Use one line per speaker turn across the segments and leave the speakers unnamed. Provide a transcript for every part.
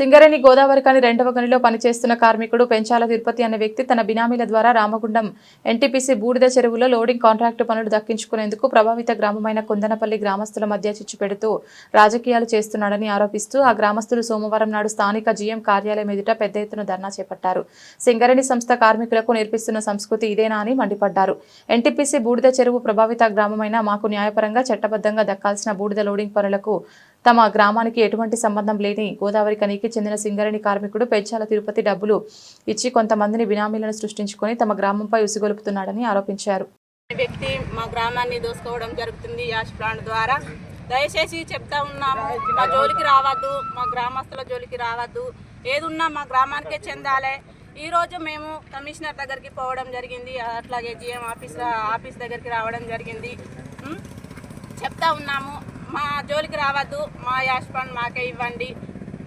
సింగరేణి గోదావరి కాని రెండవ గనిలో పనిచేస్తున్న కార్మికుడు పెంచాల తిరుపతి అనే వ్యక్తి తన బినామీల ద్వారా రామగుండం ఎన్టీపీసీ బూడిద చెరువులో లోడింగ్ కాంట్రాక్టు పనులు దక్కించుకునేందుకు ప్రభావిత గ్రామమైన కుందనపల్లి గ్రామస్తుల మధ్య చిచ్చు పెడుతూ రాజకీయాలు చేస్తున్నాడని ఆరోపిస్తూ ఆ గ్రామస్తులు సోమవారం నాడు స్థానిక జీఎం కార్యాలయం ఎదుట పెద్ద ఎత్తున ధర్నా చేపట్టారు. సింగరేణి సంస్థ కార్మికులకు నేర్పిస్తున్న సంస్కృతి ఇదేనా అని మండిపడ్డారు. ఎన్టీపీసీ బూడిద చెరువు ప్రభావిత గ్రామమైన మాకు న్యాయపరంగా చట్టబద్ధంగా దక్కాల్సిన బూడిద లోడింగ్ పనులకు తమ గ్రామానికి ఎటువంటి సంబంధం లేని గోదావరి కనికి చెందిన సింగరేణి కార్మికుడు పెంచాల తిరుపతి డబ్బులు ఇచ్చి కొంతమందిని బినామీలను సృష్టించుకొని తమ గ్రామంపై ఉసిగొలుపుతున్నాడని ఆరోపించారు.
వ్యక్తి మా గ్రామాన్ని దోసుకోవడం జరుగుతుంది యాష్ ప్లాంట్ ద్వారా. దయచేసి చెప్తా ఉన్నాము, మా జోలికి రావద్దు, మా గ్రామస్తుల జోలికి రావద్దు, ఏదున్నా మా గ్రామానికే చెందాలి. ఈరోజు మేము కమిషనర్ దగ్గరికి పోవడం జరిగింది, అట్లాగే జిఎం ఆఫీస్ దగ్గరికి రావడం జరిగింది. చెప్తా ఉన్నాము, మా జోలికి రావద్దు, మా యాష్ ఫండ్ మాకే ఇవ్వండి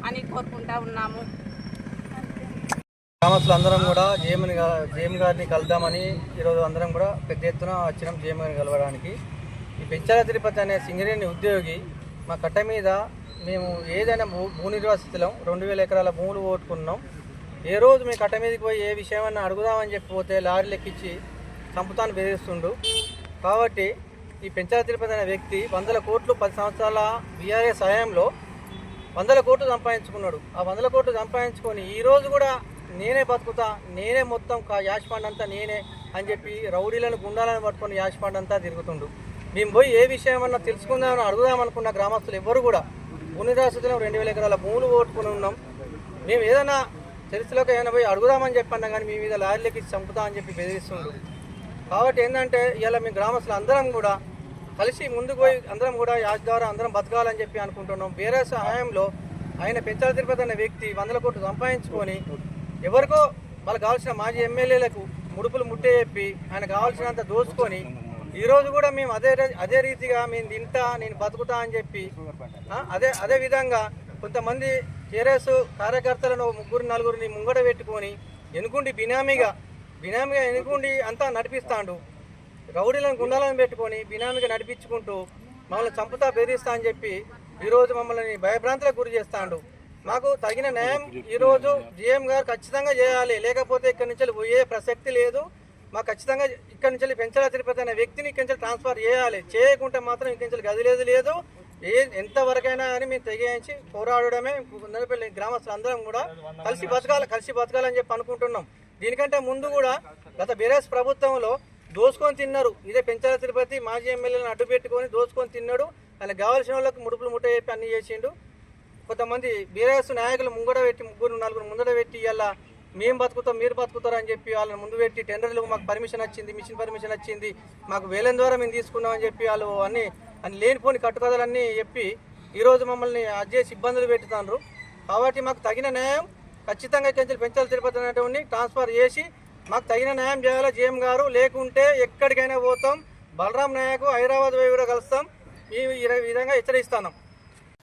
అని కోరుకుంటా ఉన్నాము.
గ్రామస్తులు అందరం కూడా జేఎం గారిని కలుద్దామని ఈరోజు అందరం కూడా పెద్ద ఎత్తున వచ్చినాం జేఎం గారిని కలవడానికి. ఈ పెంచాల తిరుపతి అనే సింగరేణి ఉద్యోగి మా కట్ట మీద మేము ఏదైనా భూ నిర్వాసితులం 2000 ఎకరాల భూములు ఓటుకున్నాం. ఏ రోజు మీ కట్ట మీదకి పోయి ఏ విషయమన్నా అడుగుదామని చెప్పిపోతే లారీలు ఎక్కించి చంపుతాను బెదిరిస్తుండు. కాబట్టి ఈ పెంచాల తిరుపతి అనే వ్యక్తి 100 కోట్లు 10 సంవత్సరాల బీఆర్ఎస్ హయాంలో 100 కోట్లు సంపాదించుకున్నాడు. ఆ 100 కోట్లు సంపాదించుకొని ఈరోజు కూడా నేనే బతుకుతా, నేనే మొత్తం యాష్ ఫండ్ అంతా నేనే అని చెప్పి రౌడీలను గుండాలను పట్టుకొని యాష్ ఫండ్ అంతా తిరుగుతుండు. మేము పోయి ఏ విషయమన్నా తెలుసుకుందామని అడుగుదామనుకున్న గ్రామస్తులు ఎవరు కూడా భూనిరాశితులం 2000 ఎకరాల భూములు ఓటుకుని ఉన్నాం. మేము ఏదైనా చరిత్రలోకి ఏమైనా పోయి అడుగుదామని చెప్పన్నా కానీ మీ మీద లారీలకి చంపుతా అని చెప్పి బెదిరిస్తుండు. కాబట్టి ఏంటంటే ఇలా మీ గ్రామస్తులు అందరం కూడా కలిసి ముందుకు పోయి అందరం కూడా యాష్ ద్వారా అందరం బతకాలని చెప్పి అనుకుంటున్నాం. వేరే సహాయంలో ఆయన పెంచాల తిరుపతి అనే వ్యక్తి 100 కోట్లు సంపాదించుకొని ఎవరికో వాళ్ళకి కావాల్సిన మాజీ ఎమ్మెల్యేలకు ముడుపులు ముట్టే చెప్పి ఆయన కావాల్సినంత దోచుకొని ఈరోజు కూడా మేము అదే రీతిగా మేము తింటా నేను బతుకుతా అని చెప్పి అదే విధంగా కొంతమంది టీఆర్ఎస్ కార్యకర్తలను 3-4 ముంగట పెట్టుకొని ఎన్నుకుండి బినామీగా ఎన్నుకుండి అంతా నడిపిస్తాడు. రౌడీలను గుండాలను పెట్టుకొని బినామీగా నడిపించుకుంటూ మమ్మల్ని చంపుతా బెదిరిస్తా అని చెప్పి ఈరోజు మమ్మల్ని భయభ్రాంతులకు గురి చేస్తాడు. మాకు తగిన న్యాయం ఈరోజు జీఎం గారు ఖచ్చితంగా చేయాలి, లేకపోతే ఇక్కడి నుంచి పోయే ప్రసక్తి లేదు. మాకు ఖచ్చితంగా ఇక్కడి నుంచి పెంచాల తిరుపతి అనే వ్యక్తిని ఇక్కడి నుంచి ట్రాన్స్ఫర్ చేయాలి. చేయకుంటే మాత్రం ఇక్కడి నుంచి గదిలేదు లేదు. ఎంతవరకైనా అని మేము తెగించి పోరాడమే కుందనపల్లి గ్రామస్తులు అందరం కూడా కలిసి బతకాలని చెప్పి అనుకుంటున్నాం. దీనికంటే ముందు కూడా గత బీఆర్ఎస్ ప్రభుత్వంలో దోసుకొని తిన్నారు. ఇదే పెంచాల తిరుపతి మాజీ ఎమ్మెల్యేలను అడ్డు పెట్టుకొని దోసుకొని తిన్నాడు. ఆయన కావాల్సిన వాళ్ళకి ముడుపులు ముట్ట చెప్పి అన్ని చేసిండు. కొంతమంది బీఆర్ఎస్ నాయకులు ముంగడ పెట్టి 3-4 ముందడ పెట్టి ఇలా మేము బతుకుతాం మీరు బతుకుతారు అని చెప్పి వాళ్ళని ముందు పెట్టి టెండర్లు మాకు పర్మిషన్ వచ్చింది, మిషన్ పర్మిషన్ వచ్చింది, మాకు వేలం ద్వారా మేము తీసుకున్నాం అని చెప్పి వాళ్ళు అన్ని లేనిపోని కట్టుకథలన్నీ చెప్పి ఈరోజు మమ్మల్ని చేసి ఇబ్బందులు పెట్టుతున్నారు. కాబట్టి మాకు తగిన న్యాయం ఖచ్చితంగా పెంచాల తిరుపతి అనేటువంటి ట్రాన్స్ఫర్ చేసి మాకు తగిన న్యాయం చేయాలి జీఎం గారు. లేకుంటే ఎక్కడికైనా పోతాం, బలరాం నాయకు హైదరాబాద్ పోయి కూడా కలుస్తాం. ఈ విధంగా హెచ్చరిస్తున్నాం.